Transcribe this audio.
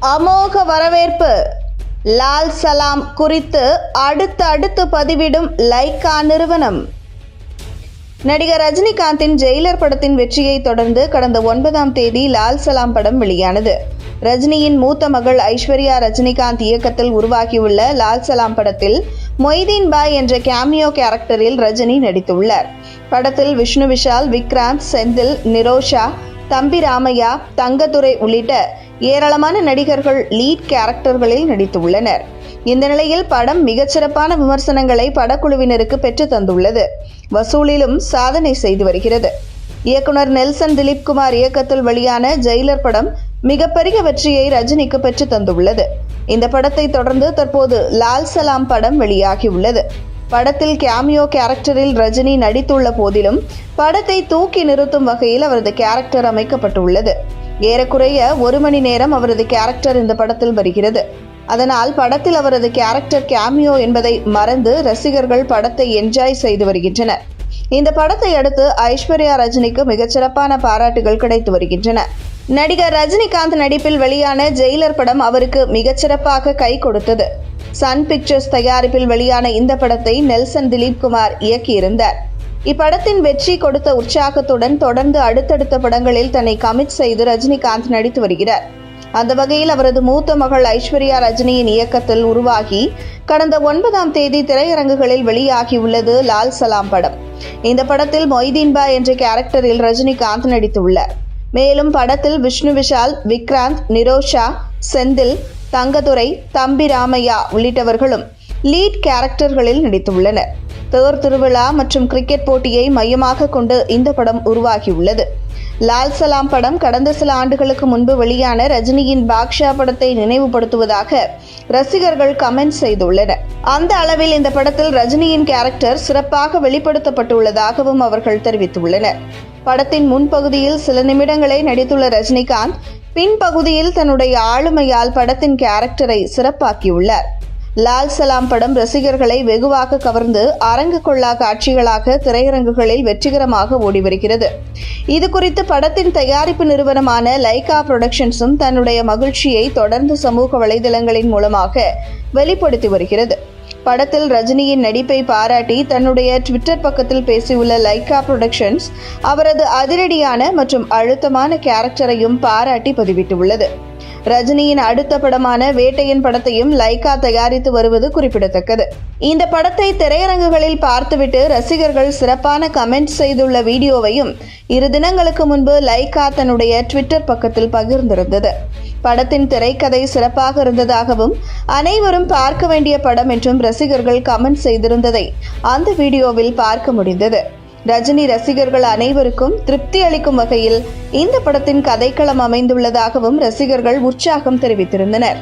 அமோக வரவேற்பு. லால் சலாம் குறித்து அடுத்து பதிவிடும் லைகா நிறுவனம். நடிகர் ரஜினிகாந்தின் ஜெயிலர் படத்தின் வெற்றியை தொடர்ந்து கடந்த 9ஆம் தேதி லால் சலாம் படம் வெளியானது. ரஜினியின் மூத்த மகள் ஐஸ்வர்யா ரஜினிகாந்த் இயக்கத்தில் உருவாகியுள்ள லால் சலாம் படத்தில் மொய்தீன் பாய் என்ற கேமியோ கேரக்டரில் ரஜினி நடித்துள்ளார். படத்தில் விஷ்ணு விஷால், விக்ராந்த், செந்தில், நிரோஷா, தம்பி ராமையா, தங்கதுரை உள்ளிட்ட ஏராளமான நடிகர்கள் லீட் கேரக்டர்களில் நடித்துள்ளனர். இந்த நிலையில் படம் மிகச்சிறப்பான விமர்சனங்களை படக்குழுவினருக்கு பெற்று தந்துள்ளது. வசூலிலும் சாதனை செய்து வருகிறது. இயக்குனர் நெல்சன் திலீப்குமார் இயக்கத்தில் வெளியான ஜெயிலர் படம் மிகப்பெரிய வெற்றியை ரஜினிக்கு பெற்று தந்துள்ளது. இந்த படத்தை தொடர்ந்து தற்போது லால் சலாம் படம் வெளியாகியுள்ளது. படத்தில் கேமியோ கேரக்டரில் ரஜினி நடித்துள்ள போதிலும் படத்தை தூக்கி நிறுத்தும் வகையில் அவரது கேரக்டர் அமைக்கப்பட்டுள்ளது. ஏறக்குறைய 1 மணி நேரம் அவரது கேரக்டர் இந்த படத்தில் வருகிறது. அதனால் படத்தில் அவரது கேரக்டர் கேமியோ என்பதை மறந்து ரசிகர்கள் படத்தை என்ஜாய் செய்து வருகின்றனர். இந்த படத்தை அடுத்து ஐஸ்வர்யா ரஜினிக்கு மிகச்சிறப்பான பாராட்டுகள் கிடைத்து வருகின்றன. நடிகர் ரஜினிகாந்த் நடிப்பில் வெளியான ஜெயிலர் படம் அவருக்கு மிகச்சிறப்பாக கை கொடுத்தது. சன் பிக்சர்ஸ் தயாரிப்பில் வெளியான இந்த படத்தை நெல்சன் திலீப்குமார் இயக்கியிருந்தார். இப்படத்தின் வெற்றி கொடுத்த உற்சாகத்துடன் தொடர்ந்து அடுத்தடுத்த படங்களில் தன்னை கமிட் செய்து ரஜினிகாந்த் நடித்து வருகிறார். அந்த வகையில் அவரது மூத்த மகள் ஐஸ்வர்யா ரஜினியின் இயக்கத்தில் உருவாகி கடந்த 9ஆம் தேதி திரையரங்குகளில் வெளியாகியுள்ளது லால் சலாம் படம். இந்த படத்தில் மொய்தீன் பாய் என்ற கேரக்டரில் ரஜினிகாந்த் நடித்துள்ளார். மேலும் படத்தில் விஷ்ணு விஷால், விக்ராந்த், நிரோஷா, செந்தில், தங்கதுரை, தம்பி ராமையா உள்ளிட்டவர்களும் லீட் கேரக்டர்களில் நடித்துள்ளனர். தேர் திருவிழா மற்றும் கிரிக்கெட் போட்டியை மையமாக கொண்டு இந்த படம் உருவாகியுள்ளது. லால் சலாம் படம் கடந்த சில ஆண்டுகளுக்கு முன்பு வெளியான ரஜினியின் பாக்ஷா படத்தை நினைவுபடுத்துவதாக ரசிகர்கள் கமெண்ட் செய்துள்ளனர். அந்த அளவில் இந்த படத்தில் ரஜினியின் கேரக்டர் சிறப்பாக வெளிப்படுத்தப்பட்டுள்ளதாகவும் அவர்கள் தெரிவித்துள்ளனர். படத்தின் முன்பகுதியில் சில நிமிடங்களே நடித்துள்ள ரஜினிகாந்த் பின்பகுதியில் தன்னுடைய ஆளுமையால் படத்தின் கேரக்டரை சிறப்பாக்கியுள்ளார். லால் சலாம் படம் ரசிகர்களை வெகுவாக கவர்ந்து அரங்கு கொள்ளா காட்சிகளாக திரையரங்குகளில் வெற்றிகரமாக ஓடி வருகிறது. இது குறித்து படத்தின் தயாரிப்பு நிறுவனமான லைகா புரொடக்ஷன்ஸும் தன்னுடைய மகிழ்ச்சியை தொடர்ந்து சமூக வலைதளங்களின் மூலமாக வெளிப்படுத்தி வருகிறது. படத்தில் ரஜினியின் நடிப்பை பாராட்டி தன்னுடைய ட்விட்டர் பக்கத்தில் பேசியுள்ள லைகா புரொடக்ஷன்ஸ் அவரது அதிரடியான மற்றும் அழுத்தமான கேரக்டரையும் பாராட்டி பதிவிட்டுள்ளது. ரஜினியின் அடுத்த படமான வேட்டையன் படத்தையும் லைகா தயாரித்து வருவது குறிப்பிடத்தக்கது. இந்த படத்தை திரையரங்குகளில் பார்த்துவிட்டு ரசிகர்கள் சிறப்பான கமெண்ட் செய்துள்ள வீடியோவையும் 2 தினங்களுக்கு முன்பு லைகா தன்னுடைய ட்விட்டர் பக்கத்தில் பகிர்ந்திருந்தது. படத்தின் திரைக்கதை சிறப்பாக இருந்ததாகவும் அனைவரும் பார்க்க வேண்டிய படம் என்றும் ரசிகர்கள் கமெண்ட் செய்திருந்ததை அந்த வீடியோவில் பார்க்க முடிந்தது. ரஜினி ரசிகர்கள் அனைவருக்கும் திருப்தி அளிக்கும் வகையில் இந்த படத்தின் கதைக்களம் அமைந்துள்ளதாகவும் ரசிகர்கள் உற்சாகம் தெரிவித்திருந்தனர்.